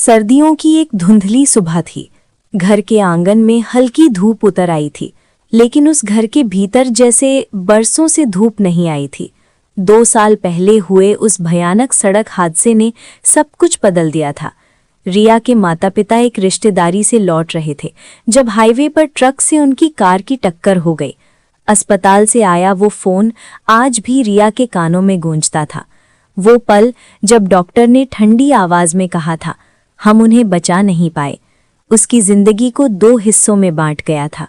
सर्दियों की एक धुंधली सुबह थी। घर के आंगन में हल्की धूप उतर आई थी, लेकिन उस घर के भीतर जैसे बरसों से धूप नहीं आई थी। 2 साल पहले हुए उस भयानक सड़क हादसे ने सब कुछ बदल दिया था। रिया के माता पिता एक रिश्तेदारी से लौट रहे थे जब हाईवे पर ट्रक से उनकी कार की टक्कर हो गई। अस्पताल से आया वो फोन आज भी रिया के कानों में गूंजता था। वो पल जब डॉक्टर ने ठंडी आवाज में कहा था, हम उन्हें बचा नहीं पाए, उसकी जिंदगी को 2 हिस्सों में बांट गया था।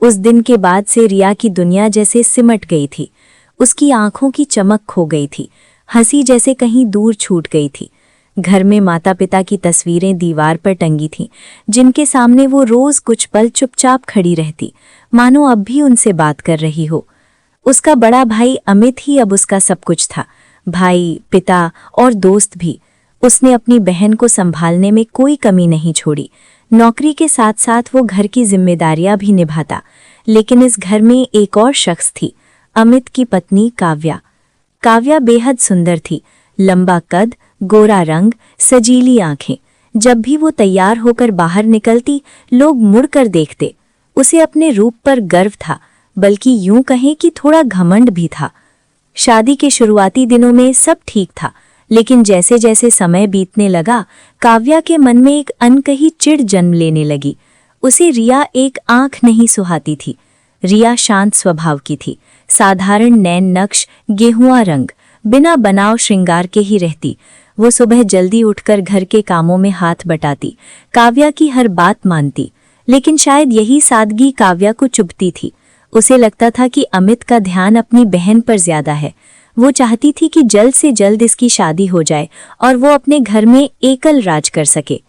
उस दिन के बाद से रिया की दुनिया जैसे सिमट गई थी। उसकी आंखों की चमक खो गई थी, हंसी जैसे कहीं दूर छूट गई थी। घर में माता पिता की तस्वीरें दीवार पर टंगी थीं, जिनके सामने वो रोज कुछ पल चुपचाप खड़ी रहती, मानो अब भी उनसे बात कर रही हो। उसका बड़ा भाई अमित ही अब उसका सब कुछ था, भाई, पिता और दोस्त भी। उसने अपनी बहन को संभालने में कोई कमी नहीं छोड़ी। नौकरी के साथ साथ वो घर की जिम्मेदारियां भी निभाता। लेकिन इस घर में एक और शख्स थी, अमित की पत्नी काव्या। काव्या बेहद सुंदर थी, लंबा कद, गोरा रंग, सजीली आंखें। जब भी वो तैयार होकर बाहर निकलती, लोग मुड़कर देखते। उसे अपने रूप पर गर्व था, बल्कि यूं कहें कि थोड़ा घमंड भी था। शादी के शुरुआती दिनों में सब ठीक था, लेकिन जैसे जैसे समय बीतने लगा, काव्या के मन में एक अनकही चिढ़ जन्म लेने लगी। उसे रिया एक आंख नहीं सुहाती थी। रिया शांत स्वभाव की थी, साधारण नैन नक्श, गेहुआ रंग, बिना बनाव श्रृंगार के ही रहती। वो सुबह जल्दी उठकर घर के कामों में हाथ बटाती, काव्या की हर बात मानती। लेकिन शायद यही सादगी काव्या को चुभती थी। उसे लगता था कि अमित का ध्यान अपनी बहन पर ज्यादा है। वो चाहती थी कि जल्द से जल्द इसकी शादी हो जाए और वो अपने घर में एकल राज कर सके।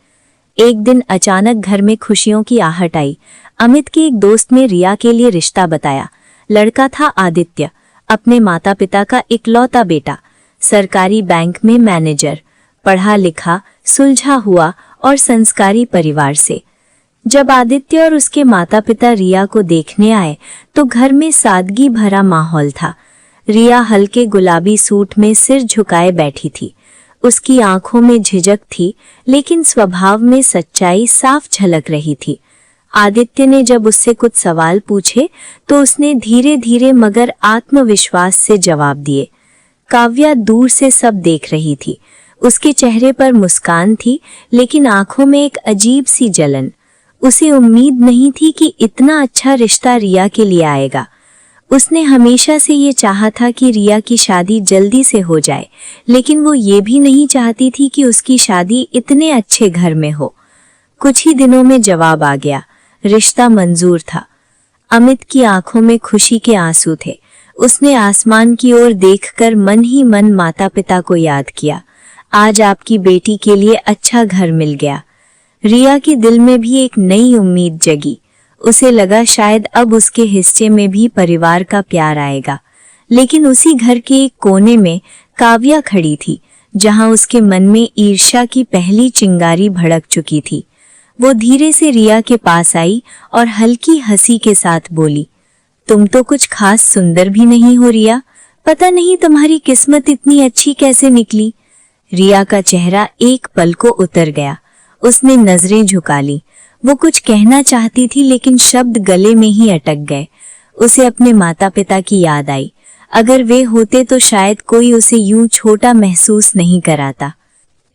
एक दिन अचानक घर में खुशियों की आहट आई। अमित के एक दोस्त ने रिया के लिए रिश्ता बताया। लड़का था आदित्य, अपने माता पिता का इकलौता बेटा, सरकारी बैंक में मैनेजर, पढ़ा लिखा, सुलझा हुआ और संस्कारी परिवार से। जब आदित्य और उसके माता पिता रिया को देखने आए तो घर में सादगी भरा माहौल था। रिया हल्के गुलाबी सूट में सिर झुकाए बैठी थी। उसकी आंखों में झिझक थी, लेकिन स्वभाव में सच्चाई साफ झलक रही थी। आदित्य ने जब उससे कुछ सवाल पूछे तो उसने धीरे धीरे मगर आत्मविश्वास से जवाब दिए। काव्या दूर से सब देख रही थी। उसके चेहरे पर मुस्कान थी, लेकिन आंखों में एक अजीब सी जलन। उसे उम्मीद नहीं थी कि इतना अच्छा रिश्ता रिया के लिए आएगा। उसने हमेशा से ये चाहा था कि रिया की शादी जल्दी से हो जाए, लेकिन वो ये भी नहीं चाहती थी कि उसकी शादी इतने अच्छे घर में हो। कुछ ही दिनों में जवाब आ गया, रिश्ता मंजूर था। अमित की आंखों में खुशी के आंसू थे। उसने आसमान की ओर देखकर मन ही मन माता पिता को याद किया। आज आपकी बेटी के लिए अच्छा घर मिल गया। रिया के दिल में भी एक नई उम्मीद जगी। उसे लगा शायद अब उसके हिस्से में भी परिवार का प्यार आएगा। लेकिन उसी घर के एक कोने में काव्या खड़ी थी, जहां उसके मन में ईर्ष्या की पहली चिंगारी भड़क चुकी थी। वो धीरे से रिया के पास आई और हल्की हंसी के साथ बोली, तुम तो कुछ खास सुंदर भी नहीं हो रिया, पता नहीं तुम्हारी किस्मत इतनी अच्छी कैसे निकली। रिया का चेहरा एक पल को उतर गया। उसने नजरें झुका ली। वो कुछ कहना चाहती थी, लेकिन शब्द गले में ही अटक गए। उसे अपने माता पिता की याद आई। अगर वे होते तो शायद कोई उसे यूं छोटा महसूस नहीं कराता।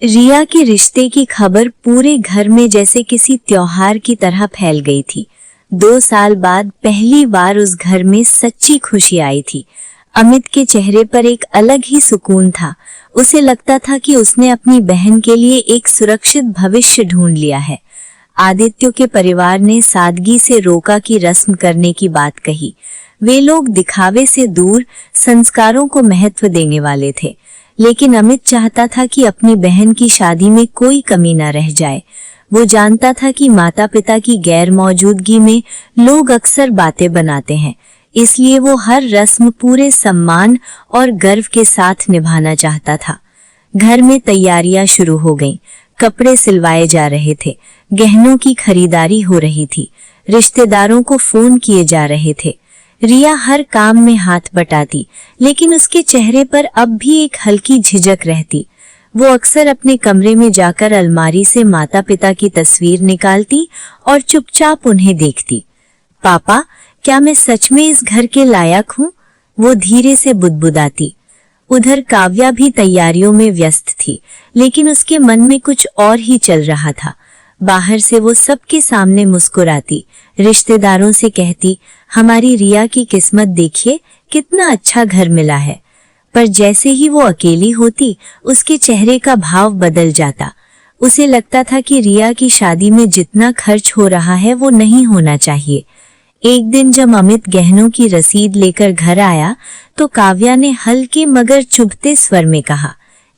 रिया के रिश्ते की खबर पूरे घर में जैसे किसी त्योहार की तरह फैल गई थी। 2 साल बाद पहली बार उस घर में सच्ची खुशी आई थी। अमित के चेहरे पर एक अलग ही सुकून था। उसे लगता था कि उसने अपनी बहन के लिए एक सुरक्षित भविष्य ढूंढ लिया है। आदित्य के परिवार ने सादगी से रोका की रस्म करने की बात कही। वे लोग दिखावे से दूर संस्कारों को महत्व देने वाले थे। लेकिन अमित चाहता था कि अपनी बहन की शादी में कोई कमी न रह जाए। वो जानता था कि माता पिता की गैर मौजूदगी में लोग अक्सर बातें बनाते हैं, इसलिए वो हर रस्म पूरे सम्मान और गर्व के साथ निभाना चाहता था। घर में तैयारियां शुरू हो गईं। कपड़े सिलवाए जा रहे थे, गहनों की खरीदारी हो रही थी, रिश्तेदारों को फोन किए जा रहे थे। रिया हर काम में हाथ बटाती, लेकिन उसके चेहरे पर अब भी एक हल्की झिझक रहती। वो अक्सर अपने कमरे में जाकर अलमारी से माता पिता की तस्वीर निकालती और चुपचाप उन्हें देखती। पापा, क्या मैं सच में इस घर के लायक हूँ? वो धीरे से बुदबुदाती। उधर काव्या भी तैयारियों में व्यस्त थी, लेकिन उसके मन में कुछ और ही चल रहा था। बाहर से वो सबके सामने मुस्कुराती, रिश्तेदारों से कहती, हमारी रिया की किस्मत देखिए, कितना अच्छा घर मिला है। पर जैसे ही वो अकेली होती, उसके चेहरे का भाव बदल जाता। उसे लगता था कि रिया की शादी में जितना खर्च हो रहा है वो नहीं होना चाहिए। एक दिन जब अमित गहनों की रसीद लेकर घर आया तो काव्या ने हल्के मगर चुभते स्वर में कहा,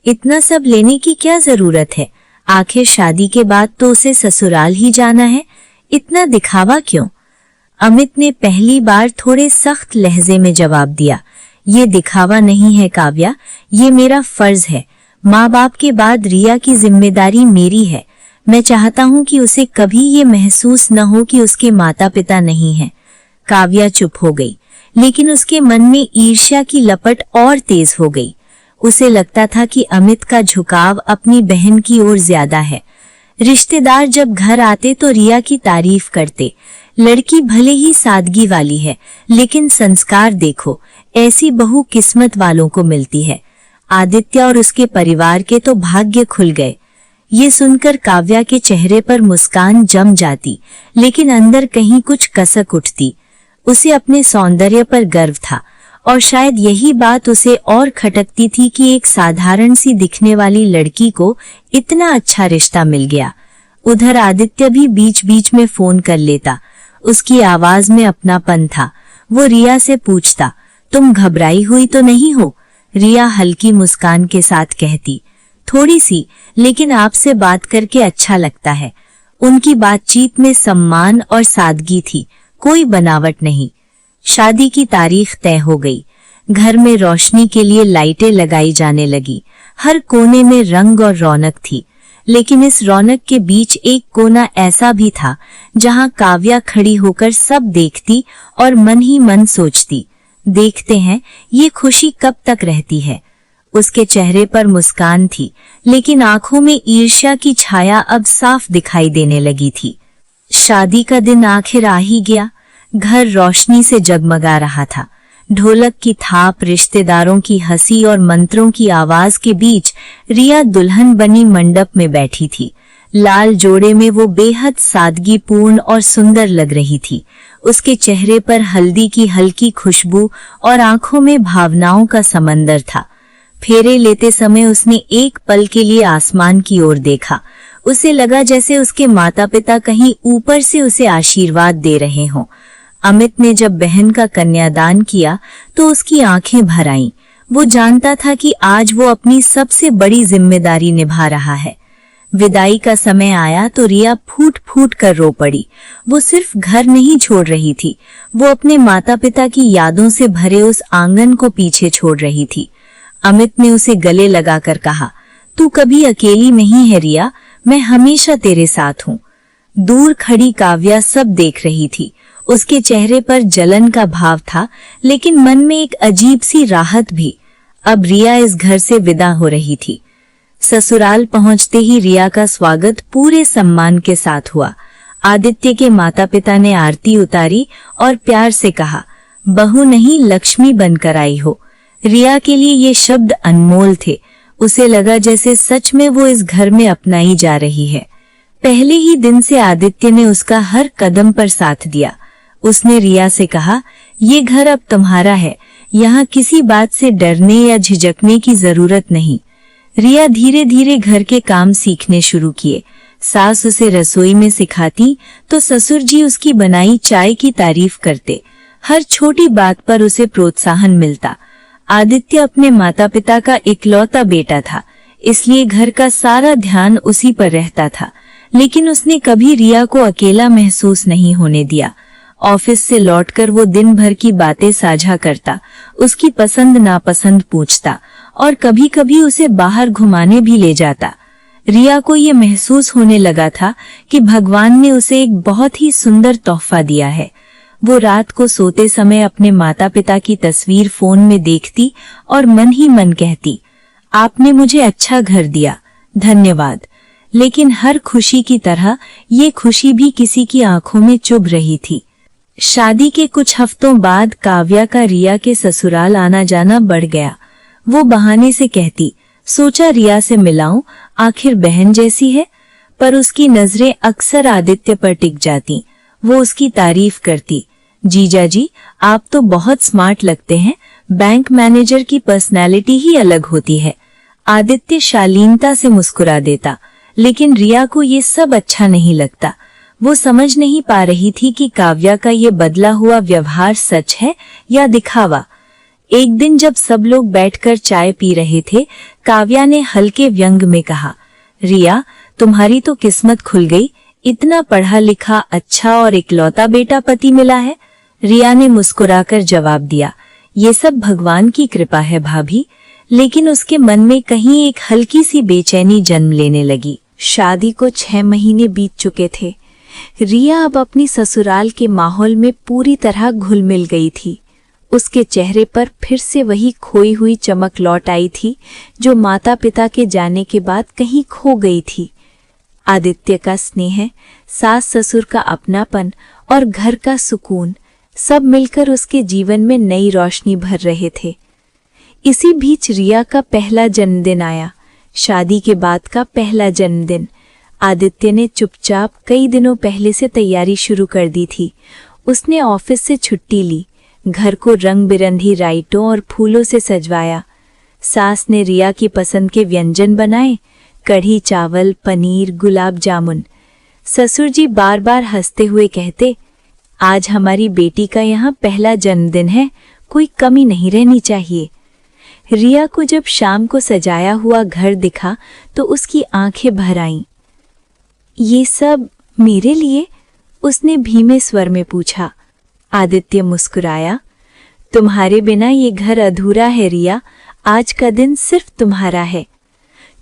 इतना सब लेने की क्या जरूरत है? आखिर शादी के बाद तो उसे ससुराल ही जाना है, इतना दिखावा क्यों? अमित ने पहली बार थोड़े सख्त लहजे में जवाब दिया, ये दिखावा नहीं है काव्या, ये मेरा फर्ज है। माँ बाप के बाद रिया की जिम्मेदारी मेरी है। मैं चाहता हूँ कि उसे कभी ये महसूस न हो कि उसके माता पिता नहीं हैं। काव्या चुप हो गई, लेकिन उसके मन में ईर्ष्या की लपट और तेज हो गई। उसे लगता था कि अमित का झुकाव अपनी बहन की ओर ज्यादा है। रिश्तेदार जब घर आते तो रिया की तारीफ करते, लड़की भले ही सादगी वाली है, लेकिन संस्कार देखो, ऐसी बहू किस्मत वालों को मिलती है। आदित्य और उसके परिवार के तो भाग्य खुल गए। ये सुनकर काव्या के चेहरे पर मुस्कान जम जाती, लेकिन अंदर कहीं कुछ कसक उठती। उसे अपने सौंदर्य पर गर्व था, और शायद यही बात उसे और खटकती थी कि एक साधारण सी दिखने वाली लड़की को इतना अच्छा रिश्ता मिल गया। उधर आदित्य भी बीच बीच में फोन कर लेता। उसकी आवाज में अपनापन था। वो रिया से पूछता, तुम घबराई हुई तो नहीं हो? रिया हल्की मुस्कान के साथ कहती, थोड़ी सी, लेकिन आपसे बात करके अच्छा लगता है। उनकी बातचीत में सम्मान और सादगी थी, कोई बनावट नहीं। शादी की तारीख तय हो गई। घर में रोशनी के लिए लाइटें लगाई जाने लगी। हर कोने में रंग और रौनक थी, लेकिन इस रौनक के बीच एक कोना ऐसा भी था जहां काव्या खड़ी होकर सब देखती और मन ही मन सोचती, देखते हैं ये खुशी कब तक रहती है। उसके चेहरे पर मुस्कान थी, लेकिन आंखों में ईर्ष्या की छाया अब साफ दिखाई देने लगी थी। शादी का दिन आखिर आ ही गया। घर रोशनी से जगमगा रहा था। ढोलक की थाप, रिश्तेदारों की हंसी और मंत्रों की आवाज के बीच रिया दुल्हन बनी मंडप में बैठी थी। लाल जोड़े में वो बेहद सादगीपूर्ण और सुंदर लग रही थी। उसके चेहरे पर हल्दी की हल्की खुशबू और आंखों में भावनाओं का समंदर था। फेरे लेते समय उसने एक पल के लिए आसमान की ओर देखा। उसे लगा जैसे उसके माता पिता कहीं ऊपर से उसे आशीर्वाद दे रहे हों। अमित ने जब बहन का कन्यादान किया तो उसकी आंखें भर आईं। वो जानता था कि आज वो अपनी सबसे बड़ी जिम्मेदारी निभा रहा है। विदाई का समय आया तो रिया फूट फूट कर रो पड़ी। वो सिर्फ घर नहीं छोड़ रही थी, वो अपने माता पिता की यादों से भरे उस आंगन को पीछे छोड़ रही थी। अमित ने उसे गले लगाकर कहा, तू कभी अकेली नहीं है रिया, मैं हमेशा तेरे साथ हूँ। दूर खड़ी काव्या सब देख रही थी। उसके चेहरे पर जलन का भाव था, लेकिन मन में एक अजीब सी राहत भी। अब रिया इस घर से विदा हो रही थी। ससुराल पहुंचते ही रिया का स्वागत पूरे सम्मान के साथ हुआ। आदित्य के माता पिता ने आरती उतारी और प्यार से कहा, बहू नहीं लक्ष्मी बनकर आई हो। रिया के लिए ये शब्द अनमोल थे। उसे लगा जैसे सच में वो इस घर में अपनाई जा रही है। पहले ही दिन से आदित्य ने उसका हर कदम पर साथ दिया। उसने रिया से कहा, ये घर अब तुम्हारा है, यहाँ किसी बात से डरने या झिझकने की जरूरत नहीं। रिया धीरे धीरे घर के काम सीखने शुरू किए। सास उसे रसोई में सिखाती तो ससुर जी उसकी बनाई चाय की तारीफ करते। हर छोटी बात पर उसे प्रोत्साहन मिलता। आदित्य अपने माता पिता का इकलौता बेटा था, इसलिए घर का सारा ध्यान उसी पर रहता था, लेकिन उसने कभी रिया को अकेला महसूस नहीं होने दिया। ऑफिस से लौटकर वो दिन भर की बातें साझा करता, उसकी पसंद नापसंद पूछता और कभी कभी उसे बाहर घुमाने भी ले जाता। रिया को ये महसूस होने लगा था कि भगवान ने उसे एक बहुत ही सुंदर तोहफा दिया है। वो रात को सोते समय अपने माता पिता की तस्वीर फोन में देखती और मन ही मन कहती, आपने मुझे अच्छा घर दिया, धन्यवाद। लेकिन हर खुशी की तरह ये खुशी भी किसी की आंखों में चुभ रही थी। शादी के कुछ हफ्तों बाद काव्या का रिया के ससुराल आना जाना बढ़ गया। वो बहाने से कहती, सोचा रिया से मिलाऊं, आखिर बहन जैसी है। पर उसकी नजरें अक्सर आदित्य पर टिक जाती। वो उसकी तारीफ करती, जीजा जी आप तो बहुत स्मार्ट लगते हैं, बैंक मैनेजर की पर्सनैलिटी ही अलग होती है। आदित्य शालीनता से मुस्कुरा देता, लेकिन रिया को ये सब अच्छा नहीं लगता। वो समझ नहीं पा रही थी कि काव्या का ये बदला हुआ व्यवहार सच है या दिखावा। एक दिन जब सब लोग बैठकर चाय पी रहे थे, काव्या ने हल्के व्यंग में कहा, रिया तुम्हारी तो किस्मत खुल गई, इतना पढ़ा लिखा अच्छा और इकलौता बेटा पति मिला है। रिया ने मुस्कुराकर जवाब दिया, ये सब भगवान की कृपा है भाभी। लेकिन उसके मन में कहीं एक हल्की सी बेचैनी जन्म लेने लगी। शादी को 6 महीने बीत चुके थे। रिया अब अपनी ससुराल के माहौल में पूरी तरह घुल मिल गई थी। उसके चेहरे पर फिर से वही खोई हुई चमक लौट आई थी जो माता पिता के जाने के बाद कहीं खो गई थी। आदित्य का स्नेह, सास ससुर का अपनापन और घर का सुकून सब मिलकर उसके जीवन में नई रोशनी भर रहे थे। इसी बीच रिया का पहला जन्मदिन आया, शादी के बाद का पहला जन्मदिन। आदित्य ने चुपचाप कई दिनों पहले से तैयारी शुरू कर दी थी। उसने ऑफिस से छुट्टी ली, घर को रंग बिरंगी लाइटों और फूलों से सजवाया। सास ने रिया की पसंद के व्यंजन बनाए, कढ़ी चावल, पनीर, गुलाब जामुन। ससुर जी बार बार हंसते हुए कहते, आज हमारी बेटी का यहाँ पहला जन्मदिन है, कोई कमी नहीं रहनी चाहिए। रिया को जब शाम को सजाया हुआ घर दिखा तो उसकी आंखें भर आईं। ये सब मेरे लिए? उसने भीमे स्वर में पूछा। आदित्य मुस्कुराया, तुम्हारे बिना ये घर अधूरा है रिया, आज का दिन सिर्फ तुम्हारा है।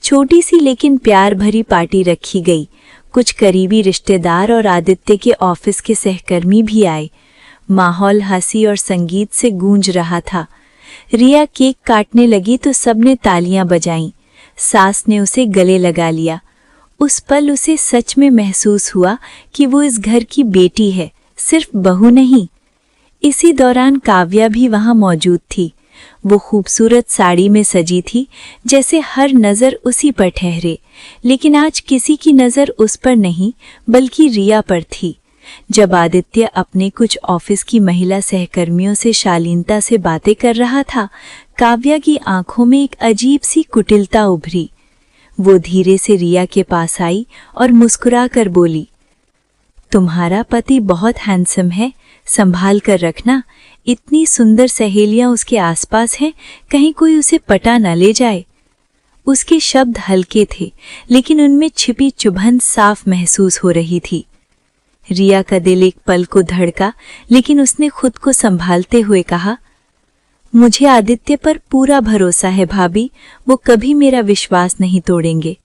छोटी सी लेकिन प्यार भरी पार्टी रखी गई। कुछ करीबी रिश्तेदार और आदित्य के ऑफिस के सहकर्मी भी आए। माहौल हंसी और संगीत से गूंज रहा था। रिया केक काटने लगी तो सबने तालियां बजाईं। सास ने उसे गले लगा लिया। उस पल उसे सच में महसूस हुआ कि वो इस घर की बेटी है, सिर्फ बहू नहीं। इसी दौरान काव्या भी वहां मौजूद थी। वो खूबसूरत साड़ी में सजी थी, जैसे हर नज़र उसी पर ठहरे। लेकिन आज किसी की नज़र उस पर नहीं, बल्कि रिया पर थी। जब आदित्य अपने कुछ ऑफिस की महिला सहकर्मियों से शालीनता से बातें कर रहा था, काव्या की आंखों में एक अजीब सी कुटिलता उभरी। वो धीरे से रिया के पास आई और मुस्कुराकर बोली, तुम्हारा पति बहुत हैंडसम है, संभाल कर रखना। इतनी सुंदर सहेलियां उसके आसपास हैं, कहीं कोई उसे पटा न ले जाए। उसके शब्द हल्के थे, लेकिन उनमें छिपी चुभन साफ महसूस हो रही थी। रिया का दिल एक पल को धड़का, लेकिन उसने खुद को संभालते हुए कहा, मुझे आदित्य पर पूरा भरोसा है भाभी, वो कभी मेरा विश्वास नहीं तोड़ेंगे।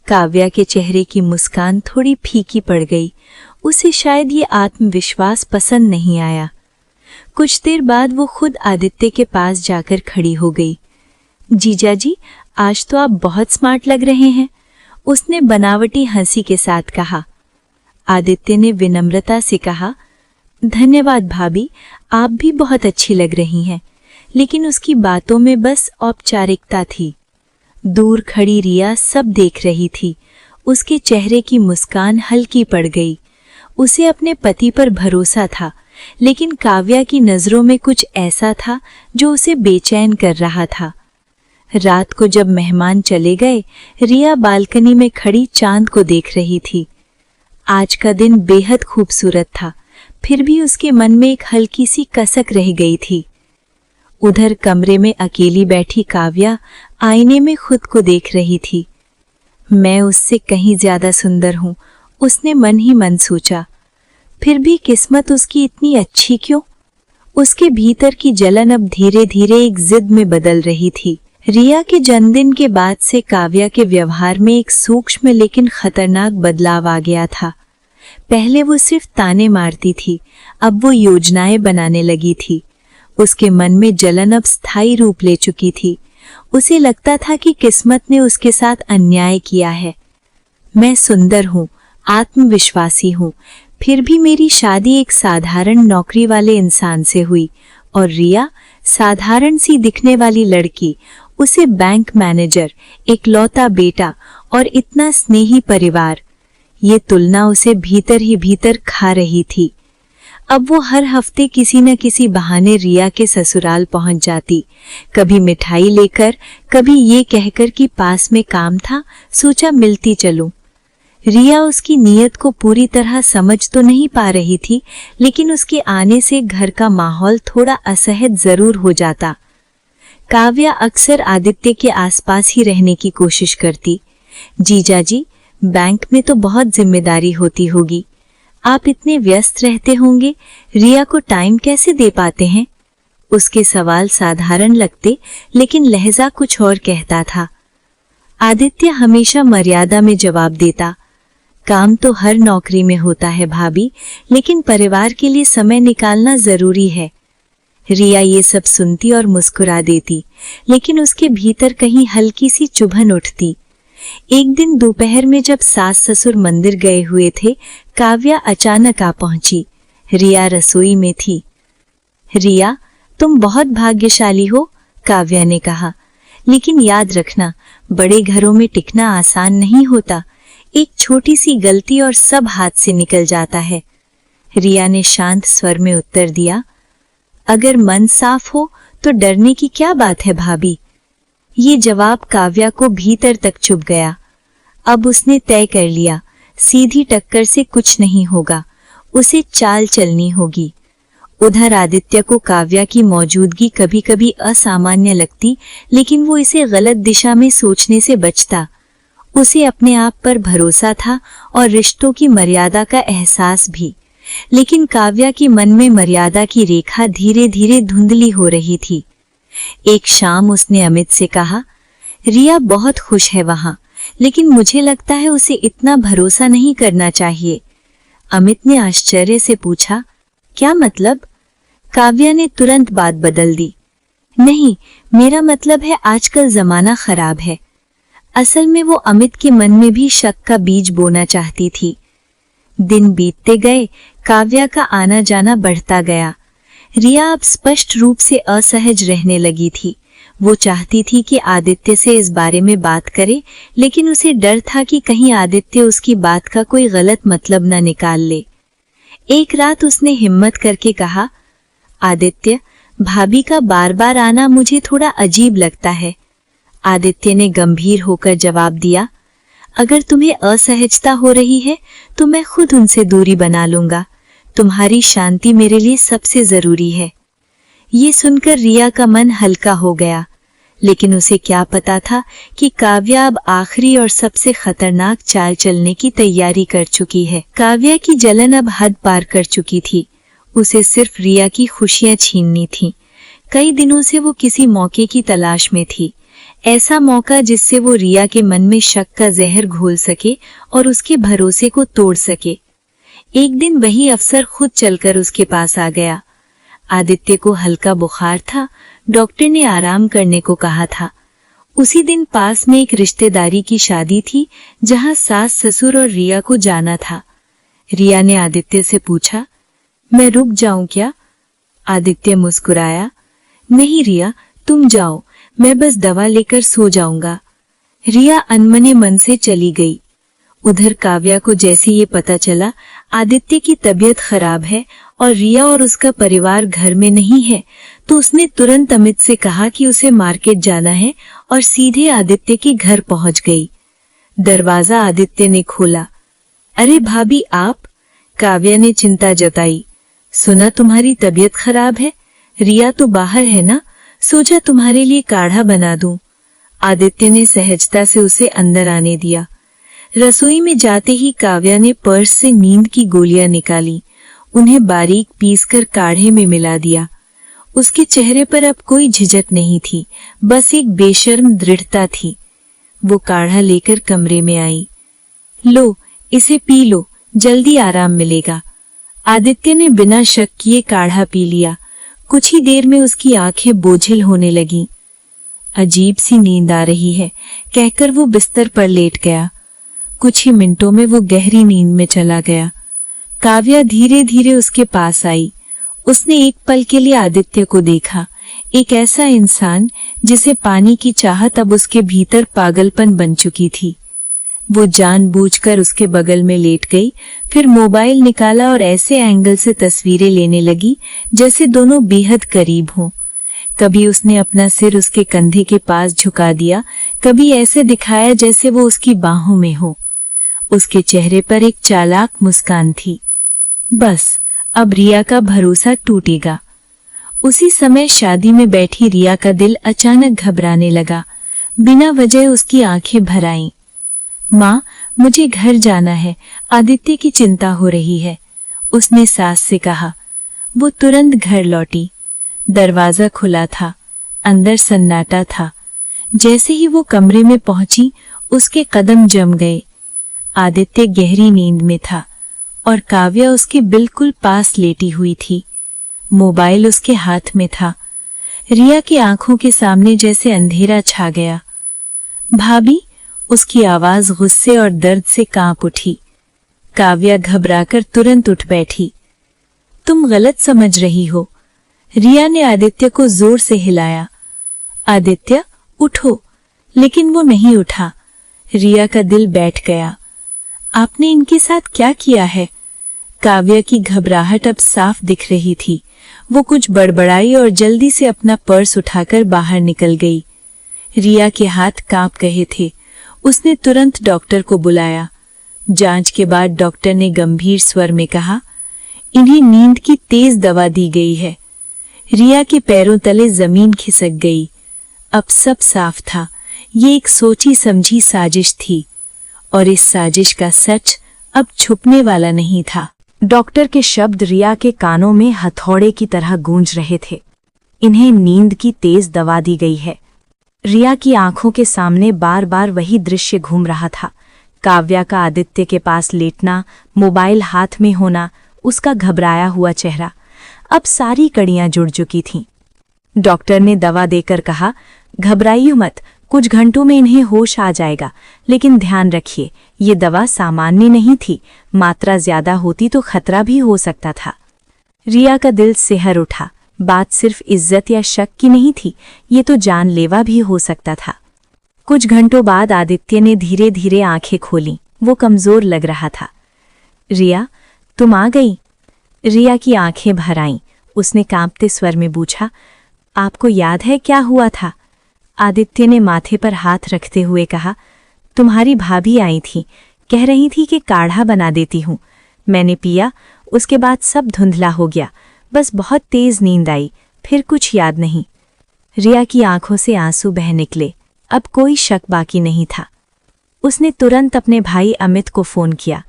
काव्या के चेहरे की मुस्कान थोड़ी फीकी पड़ गई। उसे शायद ये आत्मविश्वास पसंद नहीं आया। कुछ देर बाद वो खुद आदित्य के पास जाकर खड़ी हो गई। जीजा जी, आज तो आप बहुत स्मार्ट लग रहे हैं, उसने बनावटी हंसी के साथ कहा। आदित्य ने विनम्रता से कहा, धन्यवाद भाभी, आप भी बहुत अच्छी लग रही हैं। लेकिन उसकी बातों में बस औपचारिकता थी। दूर खड़ी रिया सब देख रही थी। उसके चेहरे की मुस्कान हल्की पड़ गई। उसे अपने पति पर भरोसा था, लेकिन काव्या की नज़रों में कुछ ऐसा था जो उसे बेचैन कर रहा था। रात को जब मेहमान चले गए, रिया बालकनी में खड़ी चांद को देख रही थी। आज का दिन बेहद खूबसूरत था, फिर भी उसके मन में एक हल्की सी कसक रह गई थी। उधर कमरे में अकेली बैठी काव्या आईने में खुद को देख रही थी। मैं उससे कहीं ज्यादा सुंदर हूं, उसने मन ही मन सोचा। फिर भी किस्मत उसकी इतनी अच्छी क्यों? उसके भीतर की जलन अब धीरे धीरे एक जिद में बदल रही थी। रिया के जन्मदिन के बाद से काव्या के व्यवहार में एक सूक्ष्म लेकिन खतरनाक बदलाव आ गया था। पहले वो सिर्फ ताने मारती थी, अब वो योजनाएं बनाने लगी थी। उसके मन में जलन अब स्थायी रूप ले चुकी थी। उसे लगता था कि किस्मत ने उसके साथ अन्याय किया है। मैं सुंदर हूँ, आत्मविश्वासी हूँ, फिर भी मेरी शादी एक साधारण नौकरी वाले इंसान से हुई और रिया साधारण सी दिखने वाली लड़की, उसे बैंक मैनेजर, इकलौता बेटा और इतना स्नेही परिवार। ये तुलना उसे भीतर ही भीतर खा रही थी। अब वो हर हफ्ते किसी न किसी बहाने रिया के ससुराल पहुंच जाती, कभी मिठाई लेकर, कभी ये कहकर कि पास में काम था, सोचा मिलती चलूं। रिया उसकी नीयत को पूरी तरह समझ तो नहीं पा रही थी, लेकिन उसके आने से घर का माहौल थोड़ा असहज जरूर हो जाता। काव्या अक्सर आदित्य के आसपास ही रहने की कोशिश करती। जीजाजी, बैंक में तो बहुत जिम्मेदारी होती होगी, आप इतने व्यस्त रहते होंगे, रिया को टाइम कैसे दे पाते हैं? उसके सवाल साधारण लगते, लेकिन लहजा कुछ और कहता था। आदित्य हमेशा मर्यादा में जवाब देता, काम तो हर नौकरी में होता है भाभी, लेकिन परिवार के लिए समय निकालना जरूरी है। रिया ये सब सुनती और मुस्कुरा देती, लेकिन उसके भीतर कहीं हल्की सी चुभन उठती। एक दिन दोपहर में जब सास ससुर मंदिर गए हुए थे, काव्या अचानक आ पहुंची। रिया रसोई में थी। रिया, तुम बहुत भाग्यशाली हो, काव्या ने कहा, लेकिन याद रखना, बड़े घरों में टिकना आसान नहीं होता। एक छोटी सी गलती और सब हाथ से निकल जाता है। रिया ने शांत स्वर में उत्तर दिया, अगर मन साफ हो तो डरने की क्या बात है भाभी। ये जवाब काव्या को भीतर तक चुभ गया। अब उसने तय कर लिया, सीधी टक्कर से कुछ नहीं होगा, उसे चाल चलनी होगी। उधर आदित्य को काव्या की मौजूदगी कभी कभी असामान्य लगती, लेकिन वो इसे गलत दिशा में सोचने से बचता। उसे अपने आप पर भरोसा था और रिश्तों की मर्यादा का एहसास भी, लेकिन काव्या के मन में मर्यादा की रेखा धीरे धीरे धुंधली हो रही थी। एक शाम उसने अमित से कहा, रिया बहुत खुश है वहां, लेकिन मुझे लगता है उसे इतना भरोसा नहीं करना चाहिए। अमित ने आश्चर्य से पूछा, क्या मतलब? काव्या ने तुरंत बात बदल दी, नहीं, मेरा मतलब है आजकल जमाना खराब है। असल में वो अमित के मन में भी शक का बीज बोना चाहती थी। दिन बीतते गए, काव्या का आना जाना बढ़ता गया। रिया अब स्पष्ट रूप से असहज रहने लगी थी। वो चाहती थी कि आदित्य से इस बारे में बात करे, लेकिन उसे डर था कि कहीं आदित्य उसकी बात का कोई गलत मतलब न निकाल ले। एक रात उसने हिम्मत करके कहा, आदित्य, भाभी का बार बार आना मुझे थोड़ा अजीब लगता है। आदित्य ने गंभीर होकर जवाब दिया, अगर तुम्हें असहजता हो रही है तो मैं खुद उनसे दूरी बना लूंगा। तुम्हारी शांति मेरे लिए सबसे जरूरी है। ये सुनकर रिया का मन हल्का हो गया, लेकिन उसे क्या पता था कि काव्या अब आखिरी और सबसे खतरनाक चाल चलने की तैयारी कर चुकी है। काव्या की जलन अब हद पार कर चुकी थी। उसे सिर्फ रिया की खुशियां छीननी थी। कई दिनों से वो किसी मौके की तलाश में थी, ऐसा मौका जिससे वो रिया के मन में शक का जहर घोल सके और उसके भरोसे को तोड़ सके। एक दिन वही अफसर खुद चलकर उसके पास आ गया। आदित्य को हल्का बुखार था, डॉक्टर ने आराम करने को कहा था। उसी दिन पास में एक रिश्तेदारी की शादी थी, जहां सास ससुर और रिया को जाना था। रिया ने आदित्य से पूछा, मैं रुक जाऊं क्या? आदित्य मुस्कुराया, नहीं रिया, तुम जाओ, मैं बस दवा लेकर सो जाऊंगा। रिया अनमने मन से चली गई। उधर काव्या को जैसे ये पता चला आदित्य की तबीयत खराब है और रिया और उसका परिवार घर में नहीं है, तो उसने तुरंत अमित से कहा कि उसे मार्केट जाना है और सीधे आदित्य के घर पहुंच गई। दरवाजा आदित्य ने खोला। अरे भाभी आप? काव्या ने चिंता जताई। सुना तुम्हारी तबीयत खराब है, रिया तो बाहर है ना, सोचा तुम्हारे लिए काढ़ा बना दूं। आदित्य ने सहजता से उसे अंदर आने दिया। रसोई में जाते ही काव्या ने पर्स से नींद की गोलियां निकाली, उन्हें बारीक पीसकर काढ़े में मिला दिया। उसके चेहरे पर अब कोई झिझक नहीं थी, बस एक बेशर्म दृढ़ता थी। वो काढ़ा लेकर कमरे में आई। लो, इसे पी लो, जल्दी आराम मिलेगा। आदित्य ने बिना शक किए काढ़ा पी लिया। कुछ ही देर में उसकी आंखें बोझिल होने लगीं। अजीब सी नींद आ रही है कहकर वो बिस्तर पर लेट गया। कुछ ही मिनटों में वो गहरी नींद में चला गया। काव्या धीरे धीरे उसके पास आई। उसने एक पल के लिए आदित्य को देखा, एक ऐसा इंसान जिसे पाने की चाहत अब उसके भीतर पागलपन बन चुकी थी। वो जानबूझकर उसके बगल में लेट गई, फिर मोबाइल निकाला और ऐसे एंगल से तस्वीरें लेने लगी जैसे दोनों बेहद करीब हों। कभी उसने अपना सिर उसके कंधे के पास झुका दिया, कभी ऐसे दिखाया जैसे वो उसकी बाहों में हो। उसके चेहरे पर एक चालाक मुस्कान थी। बस अब रिया का भरोसा टूटेगा। उसी समय शादी में बैठी रिया का दिल अचानक घबराने लगा। बिना वजह उसकी आंखें भर आईं। माँ, मुझे घर जाना है, आदित्य की चिंता हो रही है, उसने सास से कहा। वो तुरंत घर लौटी। दरवाजा खुला था, अंदर सन्नाटा था। जैसे ही वो कमरे में पहुंची, उसके कदम जम गए। आदित्य गहरी नींद में था और काव्या उसके बिल्कुल पास लेटी हुई थी। मोबाइल उसके हाथ में था। रिया की आंखों के सामने जैसे अंधेरा छा गया। भाभी, उसकी आवाज गुस्से और दर्द से कांप उठी। काव्या घबराकर तुरंत उठ बैठी। तुम गलत समझ रही हो। रिया ने आदित्य को जोर से हिलाया। आदित्य, उठो। लेकिन वो नहीं उठा। रिया का दिल बैठ गया। आपने इनके साथ क्या किया है? काव्या की घबराहट अब साफ दिख रही थी। वो कुछ बड़बड़ाई और जल्दी से अपना पर्स उठाकर बाहर निकल गई। रिया के हाथ कांप रहे थे। उसने तुरंत डॉक्टर को बुलाया। जांच के बाद डॉक्टर ने गंभीर स्वर में कहा, इन्हें नींद की तेज दवा दी गई है। रिया के पैरों तले जमीन खिसक गई। अब सब साफ था। ये एक सोची समझी साजिश थी और इस साजिश का सच अब छुपने वाला नहीं था। डॉक्टर के शब्द रिया के कानों में हथौड़े की तरह गूंज रहे थे। इन्हें नींद की तेज दवा दी गई है। रिया की आंखों के सामने बार बार वही दृश्य घूम रहा था। काव्या का आदित्य के पास लेटना, मोबाइल हाथ में होना, उसका घबराया हुआ चेहरा। अब सारी कड़ियां जुड़ चुकी थीं। डॉक्टर ने दवा देकर कहा, घबराइए मत, कुछ घंटों में इन्हें होश आ जाएगा, लेकिन ध्यान रखिए, ये दवा सामान्य नहीं थी, मात्रा ज्यादा होती तो खतरा भी हो सकता था। रिया का दिल सिहर उठा। बात सिर्फ इज्जत या शक की नहीं थी, ये तो जानलेवा भी हो सकता था। कुछ घंटों बाद आदित्य ने धीरे धीरे आंखें खोलीं। वो कमजोर लग रहा था। रिया, तुम आ गई? रिया की आंखें भर आईं। उसने कांपते स्वर में पूछा, आपको याद है क्या हुआ था? आदित्य ने माथे पर हाथ रखते हुए कहा, तुम्हारी भाभी आई थी, कह रही थी कि काढ़ा बना देती हूँ। मैंने पिया, उसके बाद सब धुंधला हो गया, बस बहुत तेज नींद आई, फिर कुछ याद नहीं। रिया की आंखों से आंसू बह निकले। अब कोई शक बाकी नहीं था। उसने तुरंत अपने भाई अमित को फोन किया।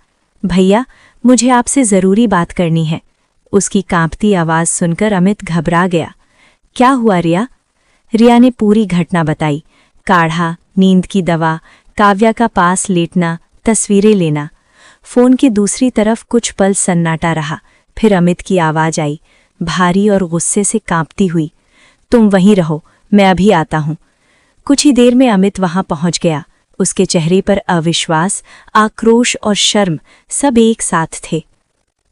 भैया, मुझे आपसे जरूरी बात करनी है। उसकी कांपती आवाज सुनकर अमित घबरा गया। क्या हुआ रिया? रिया ने पूरी घटना बताई। काढ़ा, नींद की दवा, काव्या का पास लेटना, तस्वीरें लेना। फोन की दूसरी तरफ कुछ पल सन्नाटा रहा। फिर अमित की आवाज आई, भारी और गुस्से से कांपती हुई, तुम वहीं रहो, मैं अभी आता हूं। कुछ ही देर में अमित वहां पहुंच गया। उसके चेहरे पर अविश्वास, आक्रोश और शर्म सब एक साथ थे।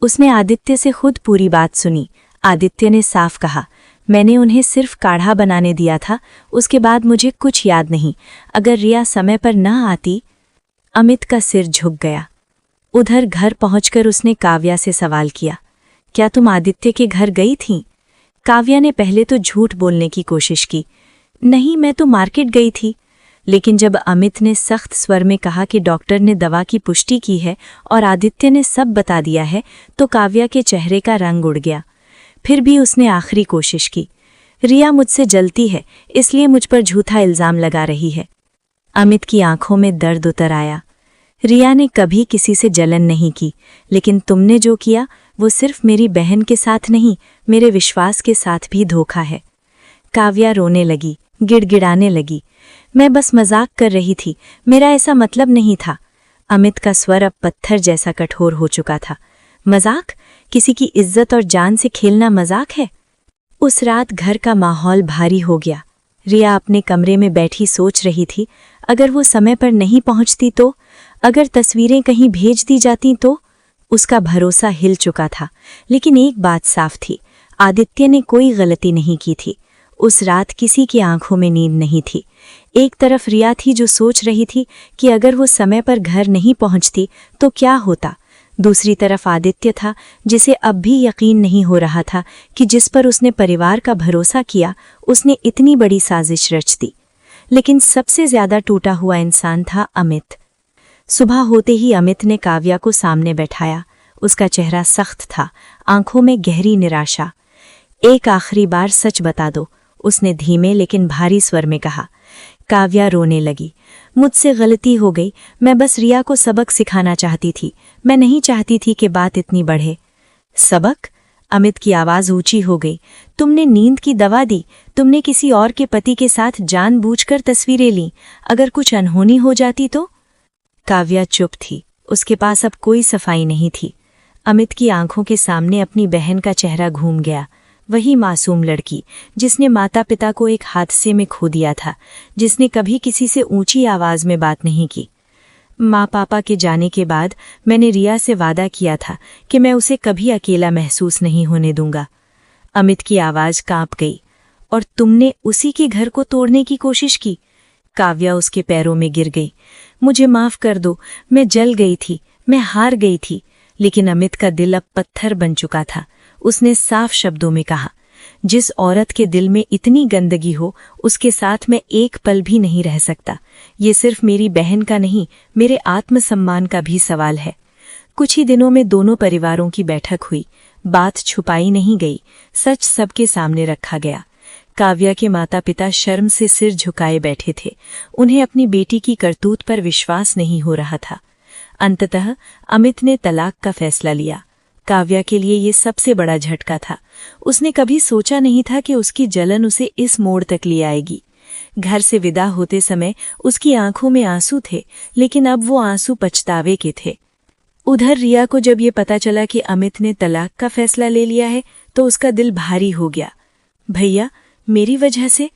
उसने आदित्य से खुद पूरी बात सुनी। आदित्य ने साफ कहा, मैंने उन्हें सिर्फ काढ़ा बनाने दिया था, उसके बाद मुझे कुछ याद नहीं। अगर रिया समय पर न आती। अमित का सिर झुक गया। उधर घर पहुंचकर उसने काव्या से सवाल किया, क्या तुम आदित्य के घर गई थीं? काव्या ने पहले तो झूठ बोलने की कोशिश की, नहीं, मैं तो मार्केट गई थी। लेकिन जब अमित ने सख्त स्वर में कहा कि डॉक्टर ने दवा की पुष्टि की है और आदित्य ने सब बता दिया है, तो काव्या के चेहरे का रंग उड़ गया। फिर भी उसने आखिरी कोशिश की, रिया मुझसे जलती है, इसलिए मुझ पर झूठा इल्जाम लगा रही है। अमित की आंखों में दर्द उतर आया। रिया ने कभी किसी से जलन नहीं की, लेकिन तुमने जो किया वो सिर्फ मेरी बहन के साथ नहीं, मेरे विश्वास के साथ भी धोखा है। काव्या रोने लगी, गिड़गिड़ाने लगी, मैं बस मजाक कर रही थी, मेरा ऐसा मतलब नहीं था। अमित का स्वर अब पत्थर जैसा कठोर हो चुका था। मजाक? किसी की इज्जत और जान से खेलना मजाक है? उस रात घर का माहौल भारी हो गया। रिया अपने कमरे में बैठी सोच रही थी, अगर वो समय पर नहीं पहुंचती तो, अगर तस्वीरें कहीं भेज दी जाती तो। उसका भरोसा हिल चुका था, लेकिन एक बात साफ थी, आदित्य ने कोई गलती नहीं की थी। उस रात किसी की आंखों में नींद नहीं थी। एक तरफ रिया थी जो सोच रही थी कि अगर वो समय पर घर नहीं पहुंचती तो क्या होता। दूसरी तरफ आदित्य था, जिसे अब भी यकीन नहीं हो रहा था कि जिस पर उसने परिवार का भरोसा किया, उसने इतनी बड़ी साजिश रच दी। लेकिन सबसे ज्यादा टूटा हुआ इंसान था अमित। सुबह होते ही अमित ने काव्या को सामने बैठाया। उसका चेहरा सख्त था, आंखों में गहरी निराशा। एक आखिरी बार सच बता दो, उसने धीमे लेकिन भारी स्वर में कहा। काव्या रोने लगी। मुझसे गलती हो गई, मैं बस रिया को सबक सिखाना चाहती थी, मैं नहीं चाहती थी कि बात इतनी बढ़े। सबक? अमित की आवाज ऊंची हो गई। तुमने नींद की दवा दी, तुमने किसी और के पति के साथ जानबूझकर तस्वीरें लीं। अगर कुछ अनहोनी हो जाती तो? काव्या चुप थी, उसके पास अब कोई सफाई नहीं थी। अमित की आंखों के सामने अपनी बहन का चेहरा घूम गया। वही मासूम लड़की जिसने माता पिता को एक हादसे में खो दिया था, जिसने कभी किसी से ऊंची आवाज में बात नहीं की। माँ पापा के जाने के बाद मैंने रिया से वादा किया था कि मैं उसे कभी अकेला महसूस नहीं होने दूंगा। अमित की आवाज कांप गई। और तुमने उसी के घर को तोड़ने की कोशिश की? काव्या उसके पैरों में गिर गई। मुझे माफ कर दो, मैं जल गई थी, मैं हार गई थी। लेकिन अमित का दिल अब पत्थर बन चुका था। उसने साफ शब्दों में कहा, जिस औरत के दिल में इतनी गंदगी हो, उसके साथ मैं एक पल भी नहीं रह सकता। ये सिर्फ मेरी बहन का नहीं, मेरे आत्मसम्मान का भी सवाल है। कुछ ही दिनों में दोनों परिवारों की बैठक हुई। बात छुपाई नहीं गई, सच सबके सामने रखा गया। काव्या के माता पिता शर्म से सिर झुकाए बैठे थे। उन्हें अपनी बेटी की करतूत पर विश्वास नहीं हो रहा था। अंततः अमित ने तलाक का फैसला लिया। काव्या के लिए ये सबसे बड़ा झटका था। उसने कभी सोचा नहीं था कि उसकी जलन उसे इस मोड़ तक ले आएगी। घर से विदा होते समय उसकी आंखों में आंसू थे, लेकिन अब वो आंसू पछतावे के थे। उधर रिया को जब ये पता चला कि अमित ने तलाक का फैसला ले लिया है, तो उसका दिल भारी हो गया। भैया, मेरी वजह से?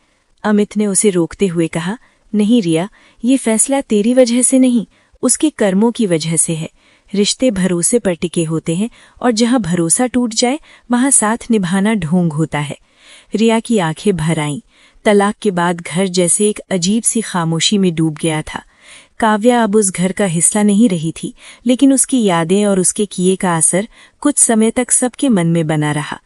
अमित ने उसे रोकते हुए कहा। नहीं रिया, ये फैसला तेरी वजह से नहीं, उसके कर्मों की वजह से है। रिश्ते भरोसे पर टिके होते हैं, और जहां भरोसा टूट जाए वहां साथ निभाना ढोंग होता है। रिया की आंखें भर आईं। तलाक के बाद घर जैसे एक अजीब सी खामोशी में डूब गया था। काव्या अब उस घर का हिस्सा नहीं रही थी, लेकिन उसकी यादें और उसके किए का असर कुछ समय तक सबके मन में बना रहा।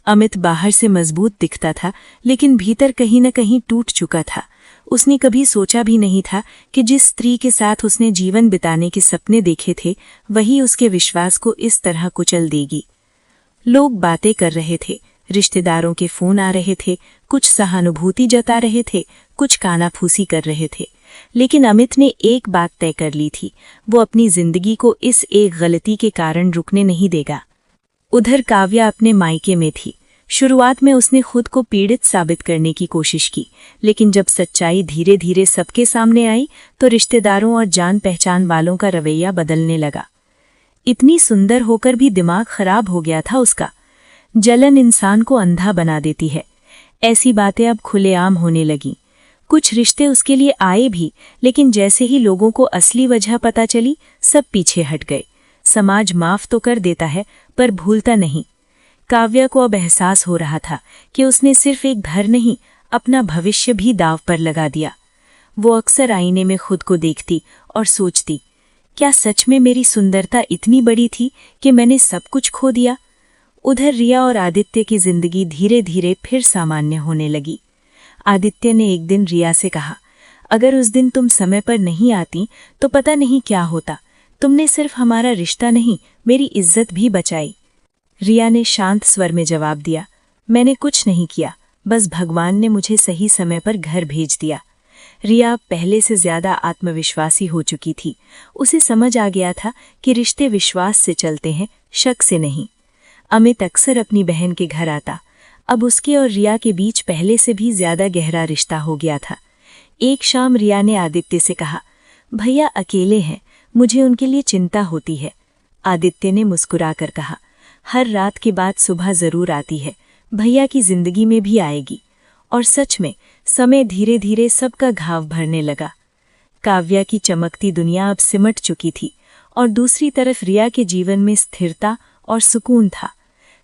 अमित बाहर से मजबूत दिखता था, लेकिन भीतर कहीं न कहीं टूट चुका था। उसने कभी सोचा भी नहीं था कि जिस स्त्री के साथ उसने जीवन बिताने के सपने देखे थे, वही उसके विश्वास को इस तरह कुचल देगी। लोग बातें कर रहे थे, रिश्तेदारों के फोन आ रहे थे, कुछ सहानुभूति जता रहे थे, कुछ कानाफूसी कर रहे थे। लेकिन अमित ने एक बात तय कर ली थी, वो अपनी जिंदगी को इस एक गलती के कारण रुकने नहीं देगा। उधर काव्या अपने मायके में थी। शुरुआत में उसने खुद को पीड़ित साबित करने की कोशिश की, लेकिन जब सच्चाई धीरे धीरे सबके सामने आई तो रिश्तेदारों और जान पहचान वालों का रवैया बदलने लगा। इतनी सुंदर होकर भी दिमाग खराब हो गया था उसका। जलन इंसान को अंधा बना देती है। ऐसी बातें अब खुलेआम होने लगीं। कुछ रिश्ते उसके लिए आए भी, लेकिन जैसे ही लोगों को असली वजह पता चली, सब पीछे हट गए। समाज माफ तो कर देता है, पर भूलता नहीं। काव्या को अब एहसास हो रहा था कि उसने सिर्फ एक घर नहीं, अपना भविष्य भी दांव पर लगा दिया। वो अक्सर आईने में खुद को देखती और सोचती, क्या सच में मेरी सुंदरता इतनी बड़ी थी कि मैंने सब कुछ खो दिया? उधर रिया और आदित्य की जिंदगी धीरे धीरे फिर सामान्य होने लगी। आदित्य ने एक दिन रिया से कहा, अगर उस दिन तुम समय पर नहीं आती तो पता नहीं क्या होता। तुमने सिर्फ हमारा रिश्ता नहीं, मेरी इज्जत भी बचाई। रिया ने शांत स्वर में जवाब दिया, मैंने कुछ नहीं किया, बस भगवान ने मुझे सही समय पर घर भेज दिया। रिया पहले से ज्यादा आत्मविश्वासी हो चुकी थी। उसे समझ आ गया था कि रिश्ते विश्वास से चलते हैं, शक से नहीं। अमित अक्सर अपनी बहन के घर आता। अब उसके और रिया के बीच पहले से भी ज्यादा गहरा रिश्ता हो गया था। एक शाम रिया ने आदित्य से कहा, भैया अकेले हैं, मुझे उनके लिए चिंता होती है। आदित्य ने मुस्कुराकर कहा, हर रात के बाद सुबह जरूर आती है, भैया की जिंदगी में भी आएगी। और सच में समय धीरे धीरे सबका घाव भरने लगा। काव्या की चमकती दुनिया अब सिमट चुकी थी और दूसरी तरफ रिया के जीवन में स्थिरता और सुकून था।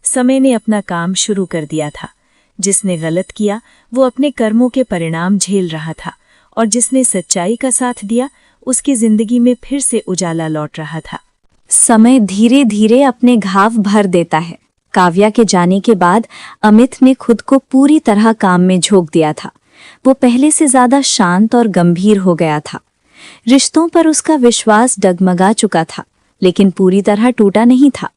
समय ने अपना काम शुरू कर दिया था। जिसने गलत किया वो अपने कर्मों के परिणाम झेल रहा था और जिसने सच्चाई का साथ दिया उसकी जिंदगी में फिर से उजाला लौट रहा था। समय धीरे धीरे अपने घाव भर देता है। काव्या के जाने के बाद अमित ने खुद को पूरी तरह काम में झोंक दिया था। वो पहले से ज्यादा शांत और गंभीर हो गया था। रिश्तों पर उसका विश्वास डगमगा चुका था, लेकिन पूरी तरह टूटा नहीं था।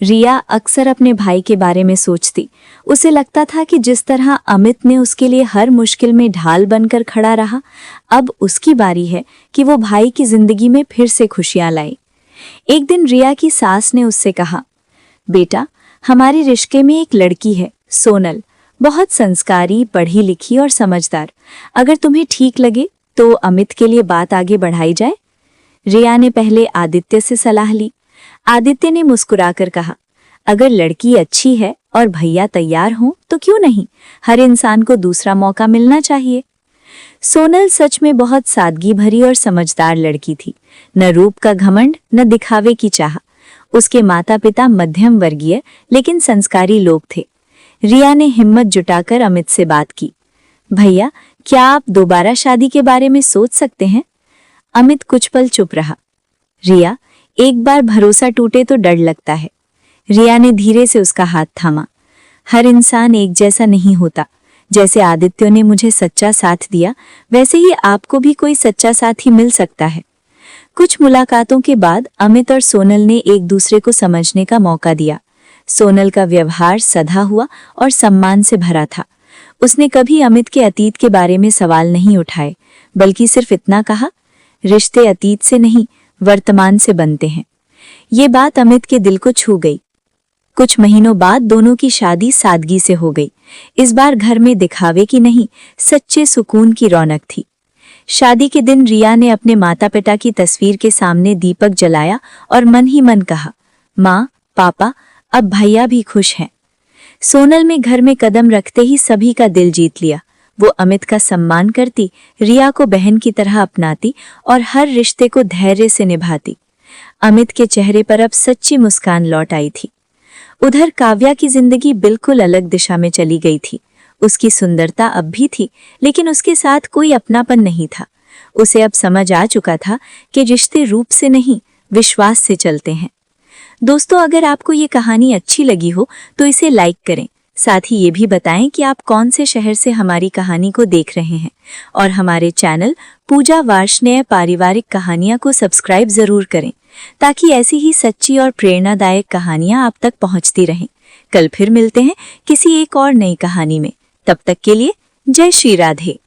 रिया अक्सर अपने भाई के बारे में सोचती। उसे लगता था कि जिस तरह अमित ने उसके लिए हर मुश्किल में ढाल बनकर खड़ा रहा, अब उसकी बारी है कि वो भाई की जिंदगी में फिर से खुशियां लाए। एक दिन रिया की सास ने उससे कहा, बेटा, हमारे रिश्ते में एक लड़की है, सोनल, बहुत संस्कारी, पढ़ी लिखी और समझदार। अगर तुम्हें ठीक लगे तो अमित के लिए बात आगे बढ़ाई जाए। रिया ने पहले आदित्य से सलाह ली। आदित्य ने मुस्कुराकर कहा, अगर लड़की अच्छी है और भैया तैयार हों तो क्यों नहीं, हर इंसान को दूसरा मौका मिलना चाहिए। सोनल सच में बहुत सादगी भरी और समझदार लड़की थी। न रूप का घमंड, न दिखावे की चाह। उसके माता पिता मध्यम वर्गीय लेकिन संस्कारी लोग थे। रिया ने हिम्मत जुटाकर अमित से बात की, भैया, क्या आप दोबारा शादी के बारे में सोच सकते हैं? अमित कुछ पल चुप रहा। रिया, एक बार भरोसा टूटे तो डर लगता है। रिया ने धीरे से उसका हाथ थामा। हर इंसान एक जैसा नहीं होता। जैसे आदित्य ने मुझे सच्चा साथ दिया, वैसे ही आपको भी कोई सच्चा साथी मिल सकता है। कुछ मुलाकातों के बाद अमित और सोनल ने एक दूसरे को समझने का मौका दिया। सोनल का व्यवहार सधा हुआ और सम्मान से भरा था। उसने कभी अमित के अतीत के बारे में सवाल नहीं उठाए, बल्कि सिर्फ इतना कहा, रिश्ते अतीत से नहीं, वर्तमान से बनते हैं। ये बात अमित के दिल को छू गई। कुछ महीनों बाद दोनों की शादी सादगी से हो गई। इस बार घर में दिखावे की नहीं, सच्चे सुकून की रौनक थी। शादी के दिन रिया ने अपने माता पिता की तस्वीर के सामने दीपक जलाया और मन ही मन कहा, माँ, पापा, अब भैया भी खुश हैं। सोनल में घर में कदम रखते ही सभी का दिल जीत लिया। वो अमित का सम्मान करती, रिया को बहन की तरह अपनाती और हर रिश्ते को धैर्य से निभाती। अमित के चेहरे पर अब सच्ची मुस्कान लौट आई थी। उधर काव्या की जिंदगी बिल्कुल अलग दिशा में चली गई थी। उसकी सुंदरता अब भी थी, लेकिन उसके साथ कोई अपनापन नहीं था। उसे अब समझ आ चुका था कि रिश्ते रूप से नहीं, विश्वास से चलते हैं। दोस्तों, अगर आपको ये कहानी अच्छी लगी हो तो इसे लाइक करें। साथ ही ये भी बताएं कि आप कौन से शहर से हमारी कहानी को देख रहे हैं और हमारे चैनल पूजा वार्ष्णेय पारिवारिक कहानियां को सब्सक्राइब जरूर करें, ताकि ऐसी ही सच्ची और प्रेरणादायक कहानियां आप तक पहुंचती रहें। कल फिर मिलते हैं किसी एक और नई कहानी में। तब तक के लिए जय श्री राधे।